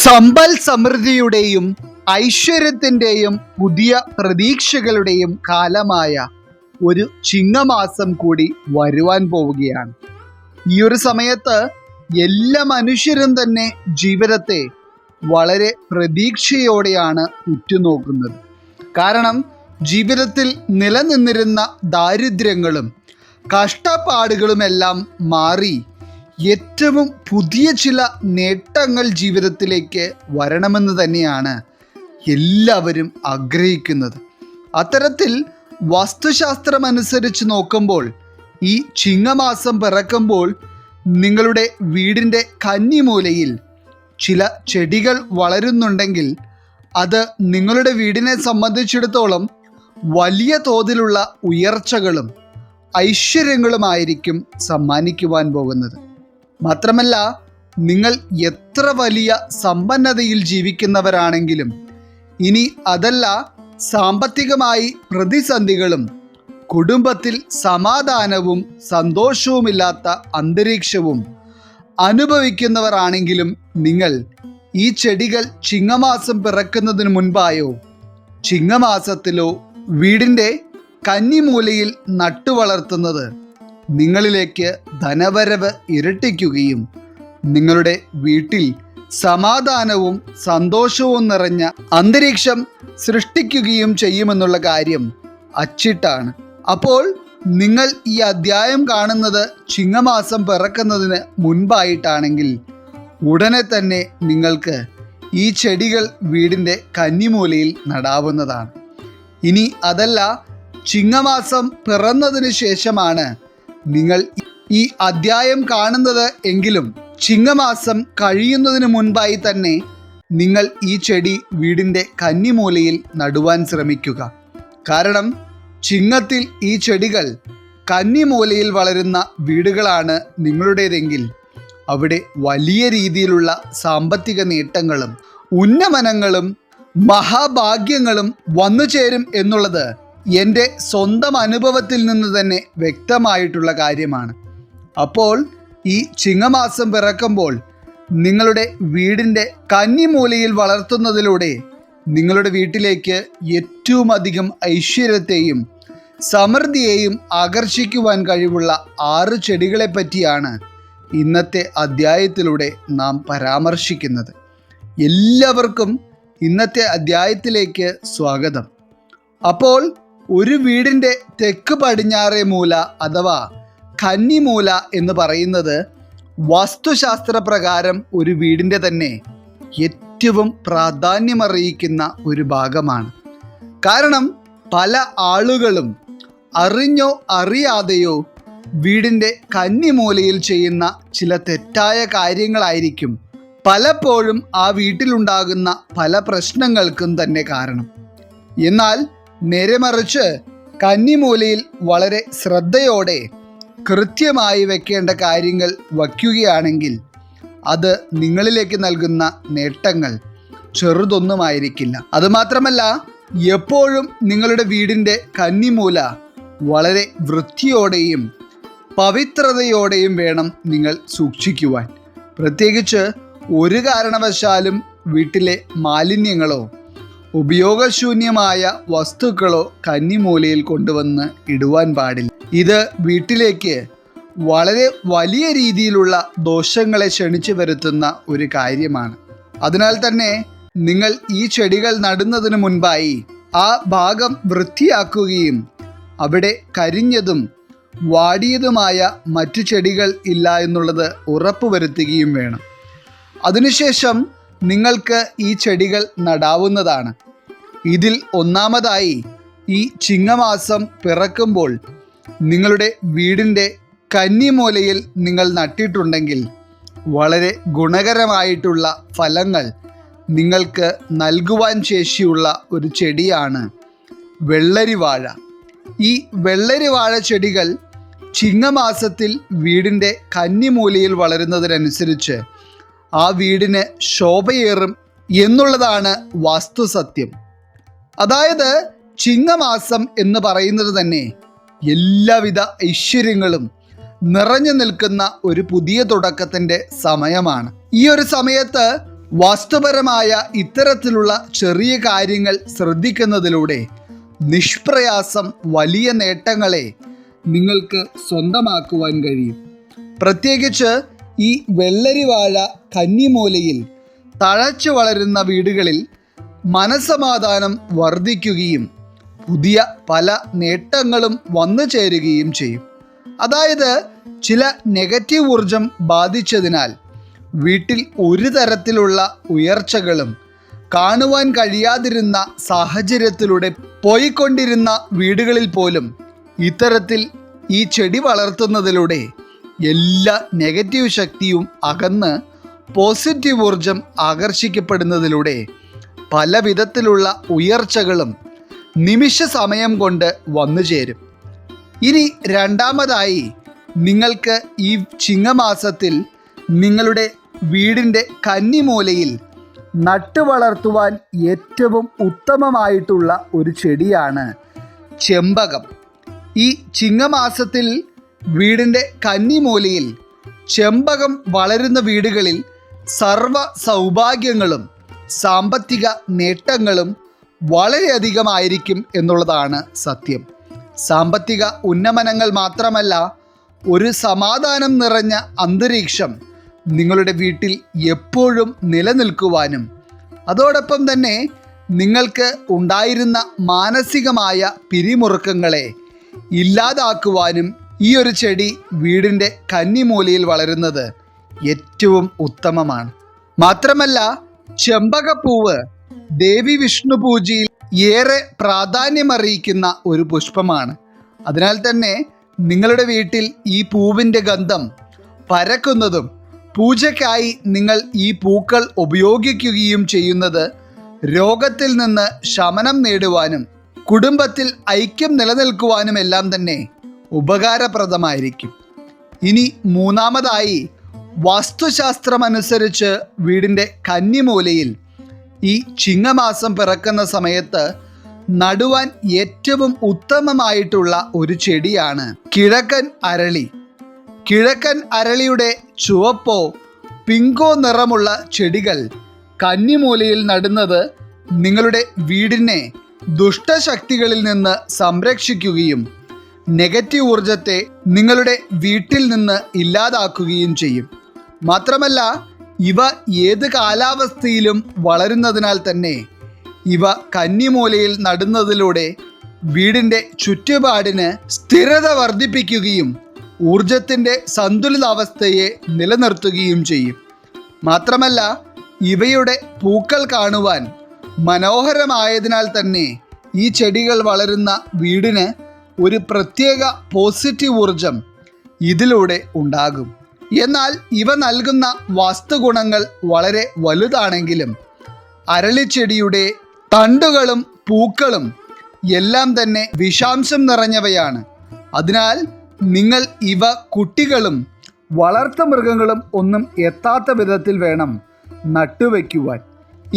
സമ്പൽ സമൃദ്ധിയുടെയും ഐശ്വര്യത്തിൻ്റെയും പുതിയ പ്രതീക്ഷകളുടെയും കാലമായ ഒരു ചിങ്ങമാസം കൂടി വരുവാൻ പോവുകയാണ്. ഈ ഒരു സമയത്ത് എല്ലാ മനുഷ്യരും തന്നെ ജീവിതത്തെ വളരെ പ്രതീക്ഷയോടെയാണ് ഉറ്റുനോക്കുന്നത്. കാരണം ജീവിതത്തിൽ നിലനിന്നിരുന്ന ദാരിദ്ര്യങ്ങളും കഷ്ടപ്പാടുകളുമെല്ലാം മാറി ഏറ്റവും പുതിയ ചില നേട്ടങ്ങൾ ജീവിതത്തിലേക്ക് വരണമെന്ന് തന്നെയാണ് എല്ലാവരും ആഗ്രഹിക്കുന്നത്. അത്തരത്തിൽ വാസ്തുശാസ്ത്രമനുസരിച്ച് നോക്കുമ്പോൾ ഈ ചിങ്ങമാസം പിറക്കുമ്പോൾ നിങ്ങളുടെ വീടിൻ്റെ കന്നിമൂലയിൽ ചില ചെടികൾ വളരുന്നുണ്ടെങ്കിൽ അത് നിങ്ങളുടെ വീടിനെ സംബന്ധിച്ചിടത്തോളം വലിയ തോതിലുള്ള ഉയർച്ചകളും ഐശ്വര്യങ്ങളുമായിരിക്കും സമ്മാനിക്കുവാൻ പോകുന്നത്. മാത്രമല്ല, നിങ്ങൾ എത്ര വലിയ സമ്പന്നതയിൽ ജീവിക്കുന്നവരാണെങ്കിലും ഇനി അതല്ല സാമ്പത്തികമായി പ്രതിസന്ധികളും കുടുംബത്തിൽ സമാധാനവും സന്തോഷവുമില്ലാത്ത അന്തരീക്ഷവും അനുഭവിക്കുന്നവരാണെങ്കിലും നിങ്ങൾ ഈ ചെടികൾ ചിങ്ങമാസം പിറക്കുന്നതിന് മുൻപായോ ചിങ്ങമാസത്തിലോ വീടിൻ്റെ കന്നിമൂലയിൽ നട്ടുവളർത്തുന്നത് നിങ്ങളിലേക്ക് ധനവരവ് ഇരട്ടിക്കുകയും നിങ്ങളുടെ വീട്ടിൽ സമാധാനവും സന്തോഷവും നിറഞ്ഞ അന്തരീക്ഷം സൃഷ്ടിക്കുകയും ചെയ്യുമെന്നുള്ള കാര്യം അച്ചിട്ടാണ്. അപ്പോൾ നിങ്ങൾ ഈ അധ്യായം കാണുന്നത് ചിങ്ങമാസം പിറക്കുന്നതിന് മുൻപായിട്ടാണെങ്കിൽ ഉടനെ തന്നെ നിങ്ങൾക്ക് ഈ ചെടികൾ വീടിൻ്റെ കന്നിമൂലയിൽ നടാവുന്നതാണ്. ഇനി അതല്ല, ചിങ്ങമാസം പിറന്നതിന് ശേഷമാണ് നിങ്ങൾ ഈ അധ്യായം കാണുന്നത് എങ്കിലും ചിങ്ങമാസം കഴിയുന്നതിന് മുൻപായി തന്നെ നിങ്ങൾ ഈ ചെടി വീടിൻ്റെ കന്നിമൂലയിൽ നടുവാൻ ശ്രമിക്കുക. കാരണം ചിങ്ങത്തിൽ ഈ ചെടികൾ കന്നിമൂലയിൽ വളരുന്ന വീടുകളാണ് നിങ്ങളുടേതെങ്കിൽ അവിടെ വലിയ രീതിയിലുള്ള സാമ്പത്തിക നേട്ടങ്ങളും ഉന്നമനങ്ങളും മഹാഭാഗ്യങ്ങളും വന്നു ചേരും എന്നുള്ളത് എൻ്റെ സ്വന്തം അനുഭവത്തിൽ നിന്ന് തന്നെ വ്യക്തമായിട്ടുള്ള കാര്യമാണ്. അപ്പോൾ ഈ ചിങ്ങമാസം പിറക്കുമ്പോൾ നിങ്ങളുടെ വീടിൻ്റെ കന്നിമൂലയിൽ വളർത്തുന്നതിലൂടെ നിങ്ങളുടെ വീട്ടിലേക്ക് ഏറ്റവും അധികം ഐശ്വര്യത്തെയും സമൃദ്ധിയെയും ആകർഷിക്കുവാൻ കഴിവുള്ള 6 ചെടികളെ പറ്റിയാണ് ഇന്നത്തെ അധ്യായത്തിലൂടെ നാം പരാമർശിക്കുന്നത്. എല്ലാവർക്കും ഇന്നത്തെ അധ്യായത്തിലേക്ക് സ്വാഗതം. അപ്പോൾ ഒരു വീടിൻ്റെ തെക്ക് പടിഞ്ഞാറേ മൂല അഥവാ കന്നിമൂല എന്ന് പറയുന്നത് വാസ്തുശാസ്ത്രപ്രകാരം ഒരു വീടിൻ്റെ തന്നെ ഏറ്റവും പ്രാധാന്യമറിയിക്കുന്ന ഒരു ഭാഗമാണ്. കാരണം പല ആളുകളും അറിഞ്ഞോ അറിയാതെയോ വീടിൻ്റെ കന്നിമൂലയിൽ ചെയ്യുന്ന ചില തെറ്റായ കാര്യങ്ങളായിരിക്കും പലപ്പോഴും ആ വീട്ടിലുണ്ടാകുന്ന പല പ്രശ്നങ്ങൾക്കും തന്നെ കാരണം. എന്നാൽ നേരെ മറിച്ച് കന്നിമൂലയിൽ വളരെ ശ്രദ്ധയോടെ കൃത്യമായി വെക്കേണ്ട കാര്യങ്ങൾ വയ്ക്കുകയാണെങ്കിൽ അത് നിങ്ങളിലേക്ക് നൽകുന്ന നേട്ടങ്ങൾ ചെറുതൊന്നുമായിരിക്കില്ല. അതുമാത്രമല്ല, എപ്പോഴും നിങ്ങളുടെ വീടിൻ്റെ കന്നിമൂല വളരെ വൃത്തിയോടെയും പവിത്രതയോടെയും വേണം നിങ്ങൾ സൂക്ഷിക്കുവാൻ. പ്രത്യേകിച്ച് ഒരു കാരണവശാലും വീട്ടിലെ മാലിന്യങ്ങളോ ഉപയോഗശൂന്യമായ വസ്തുക്കളോ കന്നിമൂലയിൽ കൊണ്ടുവന്ന് ഇടുവാൻ പാടില്ല. ഇത് വീട്ടിലേക്ക് വളരെ വലിയ രീതിയിലുള്ള ദോഷങ്ങളെ ക്ഷണിച്ചു വരുത്തുന്ന ഒരു കാര്യമാണ്. അതിനാൽ തന്നെ നിങ്ങൾ ഈ ചെടികൾ നടുന്നതിന് മുൻപായി ആ ഭാഗം വൃത്തിയാക്കുകയും അവിടെ കരിഞ്ഞതും വാടിയതുമായ മറ്റു ചെടികൾ ഇല്ല എന്നുള്ളത് ഉറപ്പുവരുത്തുകയും വേണം. അതിനുശേഷം നിങ്ങൾക്ക് ഈ ചെടികൾ നടാവുന്നതാണ്. ഇതിൽ ഒന്നാമതായി ഈ ചിങ്ങമാസം പിറക്കുമ്പോൾ നിങ്ങളുടെ വീടിൻ്റെ കന്നിമൂലയിൽ നിങ്ങൾ നട്ടിട്ടുണ്ടെങ്കിൽ വളരെ ഗുണകരമായിട്ടുള്ള ഫലങ്ങൾ നിങ്ങൾക്ക് നൽകുവാൻ ശേഷിയുള്ള ഒരു ചെടിയാണ് വെള്ളരിവാഴ. ഈ വെള്ളരിവാഴ ചെടികൾ ചിങ്ങമാസത്തിൽ വീടിൻ്റെ കന്നിമൂലയിൽ വളരുന്നതിനനുസരിച്ച് ആ വീടിന് ശോഭയേറും എന്നുള്ളതാണ് വാസ്തുസത്യം. അതായത് ചിങ്ങമാസം എന്ന് പറയുന്നത് തന്നെ എല്ലാവിധ ഐശ്വര്യങ്ങളും നിറഞ്ഞു നിൽക്കുന്ന ഒരു പുതിയ തുടക്കത്തിൻ്റെ സമയമാണ്. ഈ ഒരു സമയത്ത് വാസ്തുപരമായ ഇത്തരത്തിലുള്ള ചെറിയ കാര്യങ്ങൾ ശ്രദ്ധിക്കുന്നതിലൂടെ നിഷ്പ്രയാസം വലിയ നേട്ടങ്ങളെ നിങ്ങൾക്ക് സ്വന്തമാക്കുവാൻ കഴിയും. പ്രത്യേകിച്ച് ഈ വെള്ളരിവാഴ കന്നിമൂലയിൽ തഴച്ചു വളരുന്ന വീടുകളിൽ മനസ്സമാധാനം വർദ്ധിക്കുകയും പുതിയ പല നേട്ടങ്ങളും വന്നു ചേരുകയും ചെയ്യും. അതായത് ചില നെഗറ്റീവ് ഊർജം ബാധിച്ചതിനാൽ വീട്ടിൽ ഒരു തരത്തിലുള്ള ഉയർച്ചകളും കാണുവാൻ കഴിയാതിരുന്ന സാഹചര്യത്തിലൂടെ പോയിക്കൊണ്ടിരുന്ന വീടുകളിൽ പോലും ഇത്തരത്തിൽ ഈ ചെടി വളർത്തുന്നതിലൂടെ എല്ലാ നെഗറ്റീവ് ശക്തിയും അകന്ന് പോസിറ്റീവ് ഊർജം ആകർഷിക്കപ്പെടുന്നതിലൂടെ പല വിധത്തിലുള്ള ഉയർച്ചകളും നിമിഷ സമയം കൊണ്ട് വന്നു ചേരും. ഇനി രണ്ടാമതായി, നിങ്ങൾക്ക് ഈ ചിങ്ങമാസത്തിൽ നിങ്ങളുടെ വീടിൻ്റെ കന്നിമൂലയിൽ നട്ടു വളർത്തുവാൻ ഏറ്റവും ഉത്തമമായിട്ടുള്ള ഒരു ചെടിയാണ് ചെമ്പകം. ഈ ചിങ്ങമാസത്തിൽ വീടിൻ്റെ കന്നിമൂലയിൽ ചെമ്പകം വളരുന്ന വീടുകളിൽ സർവ സൗഭാഗ്യങ്ങളും സാമ്പത്തിക നേട്ടങ്ങളും വളരെയധികമായിരിക്കും എന്നുള്ളതാണ് സത്യം. സാമ്പത്തിക ഉന്നമനങ്ങൾ മാത്രമല്ല, ഒരു സമാധാനം നിറഞ്ഞ അന്തരീക്ഷം നിങ്ങളുടെ വീട്ടിൽ എപ്പോഴും നിലനിൽക്കുവാനും അതോടൊപ്പം തന്നെ നിങ്ങൾക്ക് ഉണ്ടായിരുന്ന മാനസികമായ പിരിമുറുക്കങ്ങളെ ഇല്ലാതാക്കുവാനും ഈ ഒരു ചെടി വീടിൻ്റെ കന്നിമൂലയിൽ വളരുന്നത് ഏറ്റവും ഉത്തമമാണ്. മാത്രമല്ല, ചെമ്പകപ്പൂവ് ദേവി വിഷ്ണു പൂജയിൽ ഏറെ പ്രാധാന്യമറിയിക്കുന്ന ഒരു പുഷ്പമാണ്. അതിനാൽ തന്നെ നിങ്ങളുടെ വീട്ടിൽ ഈ പൂവിൻ്റെ ഗന്ധം പരക്കുന്നതും പൂജയ്ക്കായി നിങ്ങൾ ഈ പൂക്കൾ ഉപയോഗിക്കുകയും ചെയ്യുന്നത് രോഗത്തിൽ നിന്ന് ശമനം നേടുവാനും കുടുംബത്തിൽ ഐക്യം നിലനിൽക്കുവാനുമെല്ലാം തന്നെ ഉപകാരപ്രദമായിരിക്കും. ഇനി മൂന്നാമതായി, വാസ്തുശാസ്ത്രമനുസരിച്ച് വീടിൻ്റെ കന്നിമൂലയിൽ ഈ ചിങ്ങമാസം പിറക്കുന്ന സമയത്ത് നടുവാൻ ഏറ്റവും ഉത്തമമായിട്ടുള്ള ഒരു ചെടിയാണ് കിഴക്കൻ അരളി. കിഴക്കൻ അരളിയുടെ ചുവപ്പോ പിങ്കോ നിറമുള്ള ചെടികൾ കന്നിമൂലയിൽ നടുന്നത് നിങ്ങളുടെ വീടിനെ ദുഷ്ടശക്തികളിൽ നിന്ന് സംരക്ഷിക്കുകയും നെഗറ്റീവ് ഊർജത്തെ നിങ്ങളുടെ വീട്ടിൽ നിന്ന് ഇല്ലാതാക്കുകയും ചെയ്യും. മാത്രമല്ല, ഇവ ഏത് കാലാവസ്ഥയിലും വളരുന്നതിനാൽ തന്നെ ഇവ കന്നിമൂലയിൽ നടുന്നതിലൂടെ വീടിൻ്റെ ചുറ്റുപാടിന് സ്ഥിരത വർദ്ധിപ്പിക്കുകയും ഊർജത്തിൻ്റെ സന്തുലിതാവസ്ഥയെ നിലനിർത്തുകയും ചെയ്യും. മാത്രമല്ല, ഇവയുടെ പൂക്കൾ കാണുവാൻ മനോഹരമായതിനാൽ തന്നെ ഈ ചെടികൾ വളരുന്ന വീടിന് ഒരു പ്രത്യേക പോസിറ്റീവ് ഊർജം ഇതിലൂടെ ഉണ്ടാകും. എന്നാൽ ഇവ നൽകുന്ന വാസ്തുഗുണങ്ങൾ വളരെ വലുതാണെങ്കിലും അരളിച്ചെടിയുടെ തണ്ടുകളും പൂക്കളും എല്ലാം തന്നെ വിഷാംശം നിറഞ്ഞവയാണ്. അതിനാൽ നിങ്ങൾ ഇവ കുട്ടികളും വളർത്തുമൃഗങ്ങളും ഒന്നും എത്താത്ത വിധത്തിൽ വേണം നട്ടുവെക്കുവാൻ.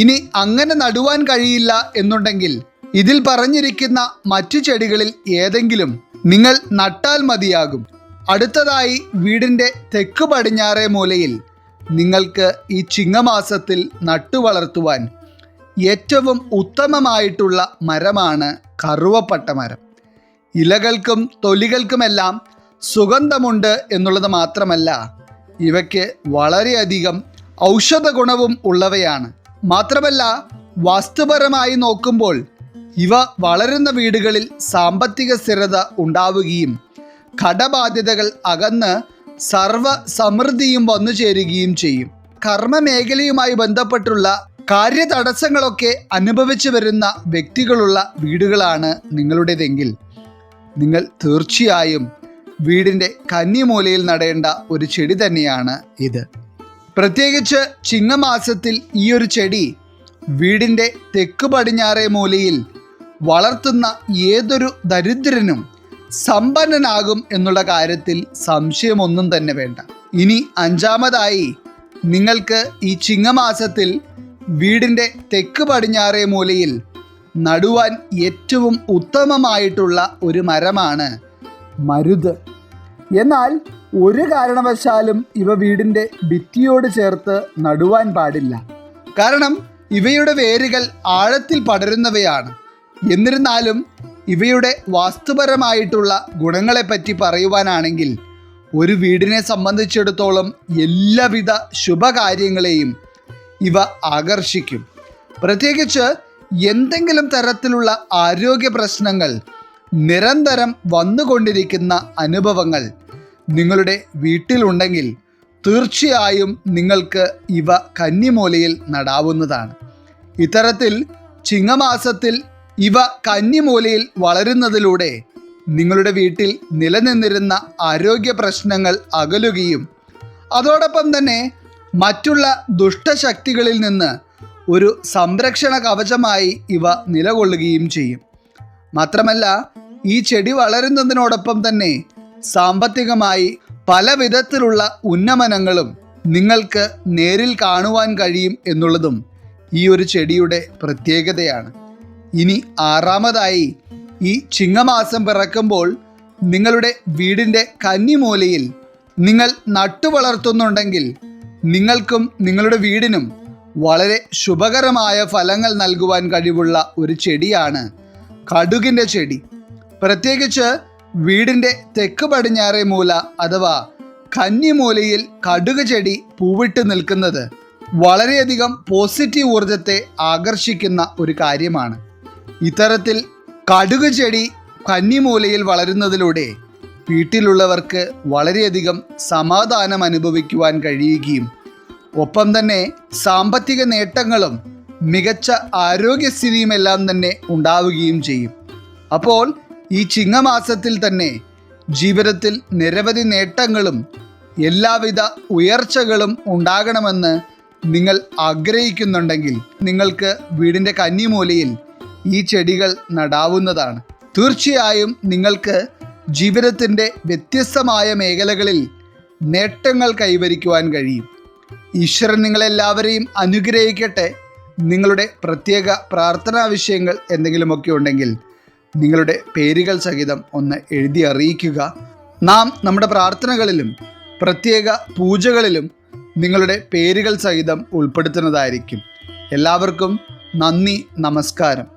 ഇനി അങ്ങനെ നടുവാൻ കഴിയില്ല എന്നുണ്ടെങ്കിൽ ഇതിൽ പറഞ്ഞിരിക്കുന്ന മറ്റു ചെടികളിൽ ഏതെങ്കിലും നിങ്ങൾ നട്ടാൽ മതിയാകും. അടുത്തതായി, വീടിൻ്റെ തെക്ക് പടിഞ്ഞാറേ മൂലയിൽ നിങ്ങൾക്ക് ഈ ചിങ്ങമാസത്തിൽ നട്ടു വളർത്തുവാൻ ഏറ്റവും ഉത്തമമായിട്ടുള്ള മരമാണ് കറുവപ്പട്ട മരം. ഇലകൾക്കും തൊലികൾക്കുമെല്ലാം സുഗന്ധമുണ്ട് എന്നുള്ളത് മാത്രമല്ല, ഇവയ്ക്ക് വളരെയധികം ഔഷധ ഗുണവും ഉള്ളവയാണ്. മാത്രമല്ല, വാസ്തുപരമായി നോക്കുമ്പോൾ ഇവ വളരുന്ന വീടുകളിൽ സാമ്പത്തിക സ്ഥിരത ഉണ്ടാവുകയും കടബാധ്യതകൾ അകന്ന് സർവ സമൃദ്ധിയും വന്നു ചേരുകയും ചെയ്യും. കർമ്മമേഖലയുമായി ബന്ധപ്പെട്ടുള്ള കാര്യതടസ്സങ്ങളൊക്കെ അനുഭവിച്ചു വരുന്ന വ്യക്തികളുള്ള വീടുകളാണ് നിങ്ങളുടേതെങ്കിൽ നിങ്ങൾ തീർച്ചയായും വീടിൻ്റെ കന്നിമൂലയിൽ നടേണ്ട ഒരു ചെടി തന്നെയാണ് ഇത്. പ്രത്യേകിച്ച് ചിങ്ങമാസത്തിൽ ഈ ഒരു ചെടി വീടിൻ്റെ തെക്ക് പടിഞ്ഞാറേ മൂലയിൽ വളർത്തുന്ന ഏതൊരു ദരിദ്രനും സമ്പന്നനാകും എന്നുള്ള കാര്യത്തിൽ സംശയമൊന്നും തന്നെ വേണ്ട. ഇനി അഞ്ചാമതായി, നിങ്ങൾക്ക് ഈ ചിങ്ങമാസത്തിൽ വീടിൻ്റെ തെക്ക് പടിഞ്ഞാറേ മൂലയിൽ നടുവാൻ ഏറ്റവും ഉത്തമമായിട്ടുള്ള ഒരു മരമാണ് മരുത്. എന്നാൽ ഒരു കാരണവശാലും ഇവ വീടിൻ്റെ ഭിത്തിയോട് ചേർത്ത് നടുവാൻ പാടില്ല. കാരണം ഇവയുടെ വേരുകൾ ആഴത്തിൽ പടരുന്നവയാണ്. എന്നിരുന്നാലും ഇവയുടെ വാസ്തുപരമായിട്ടുള്ള ഗുണങ്ങളെപ്പറ്റി പറയുവാനാണെങ്കിൽ ഒരു വീടിനെ സംബന്ധിച്ചിടത്തോളം എല്ലാവിധ ശുഭകാര്യങ്ങളെയും ഇവ ആകർഷിക്കും. പ്രത്യേകിച്ച് എന്തെങ്കിലും തരത്തിലുള്ള ആരോഗ്യ പ്രശ്നങ്ങൾ നിരന്തരം വന്നുകൊണ്ടിരിക്കുന്ന അനുഭവങ്ങൾ നിങ്ങളുടെ വീട്ടിലുണ്ടെങ്കിൽ തീർച്ചയായും നിങ്ങൾക്ക് ഇവ കന്നിമൂലയിൽ നടാവുന്നതാണ്. ഇത്തരത്തിൽ ചിങ്ങമാസത്തിൽ ഇവ കന്നിമൂലയിൽ വളരുന്നതിലൂടെ നിങ്ങളുടെ വീട്ടിൽ നിലനിന്നിരുന്ന ആരോഗ്യ പ്രശ്നങ്ങൾ അകലുകയും അതോടൊപ്പം തന്നെ മറ്റുള്ള ദുഷ്ടശക്തികളിൽ നിന്ന് ഒരു സംരക്ഷണ കവചമായി ഇവ നിലകൊള്ളുകയും ചെയ്യും. മാത്രമല്ല, ഈ ചെടി വളരുന്നതിനോടൊപ്പം തന്നെ സാമ്പത്തികമായി പല വിധത്തിലുള്ള ഉന്നമനങ്ങളും നിങ്ങൾക്ക് നേരിൽ കാണുവാൻ കഴിയും എന്നുള്ളതും ഈ ഒരു ചെടിയുടെ പ്രത്യേകതയാണ്. ഇനി ആറാമതായി, ഈ ചിങ്ങമാസം പിറക്കുമ്പോൾ നിങ്ങളുടെ വീടിൻ്റെ കന്നിമൂലയിൽ നിങ്ങൾ നട്ടുവളർത്തുന്നുണ്ടെങ്കിൽ നിങ്ങൾക്കും നിങ്ങളുടെ വീടിനും വളരെ ശുഭകരമായ ഫലങ്ങൾ നൽകുവാൻ കഴിവുള്ള ഒരു ചെടിയാണ് കടുകിൻ്റെ ചെടി. പ്രത്യേകിച്ച് വീടിൻ്റെ തെക്ക് പടിഞ്ഞാറേ മൂല അഥവാ കന്നിമൂലയിൽ കടുക് ചെടി പൂവിട്ട് നിൽക്കുന്നത് വളരെയധികം പോസിറ്റീവ് ഊർജത്തെ ആകർഷിക്കുന്ന ഒരു കാര്യമാണ്. ഇത്തരത്തിൽ കടുക് ചെടി കന്നിമൂലയിൽ വളരുന്നതിലൂടെ വീട്ടിലുള്ളവർക്ക് വളരെയധികം സമാധാനം അനുഭവിക്കുവാൻ കഴിയുകയും ഒപ്പം തന്നെ സാമ്പത്തിക നേട്ടങ്ങളും മികച്ച ആരോഗ്യസ്ഥിതിയുമെല്ലാം തന്നെ ഉണ്ടാവുകയും ചെയ്യും. അപ്പോൾ ഈ ചിങ്ങമാസത്തിൽ തന്നെ ജീവിതത്തിൽ നിരവധി നേട്ടങ്ങളും എല്ലാവിധ ഉയർച്ചകളും ഉണ്ടാകണമെന്ന് നിങ്ങൾ ആഗ്രഹിക്കുന്നുണ്ടെങ്കിൽ നിങ്ങൾക്ക് വീടിൻ്റെ കന്നിമൂലയിൽ ഈ ചെടികൾ നടാവുന്നതാണ്. തീർച്ചയായും നിങ്ങൾക്ക് ജീവിതത്തിൻ്റെ വ്യത്യസ്തമായ മേഖലകളിൽ നേട്ടങ്ങൾ കൈവരിക്കുവാൻ കഴിയും. ഈശ്വരൻ നിങ്ങളെല്ലാവരെയും അനുഗ്രഹിക്കട്ടെ. നിങ്ങളുടെ പ്രത്യേക പ്രാർത്ഥനാ വിഷയങ്ങൾ എന്തെങ്കിലുമൊക്കെ ഉണ്ടെങ്കിൽ നിങ്ങളുടെ പേരുകൾ സഹിതം ഒന്ന് എഴുതി അറിയിക്കുക. നാം നമ്മുടെ പ്രാർത്ഥനകളിലും പ്രത്യേക പൂജകളിലും നിങ്ങളുടെ പേരുകൾ സഹിതം ഉൾപ്പെടുത്തുന്നതായിരിക്കും. എല്ലാവർക്കും നന്ദി, നമസ്കാരം.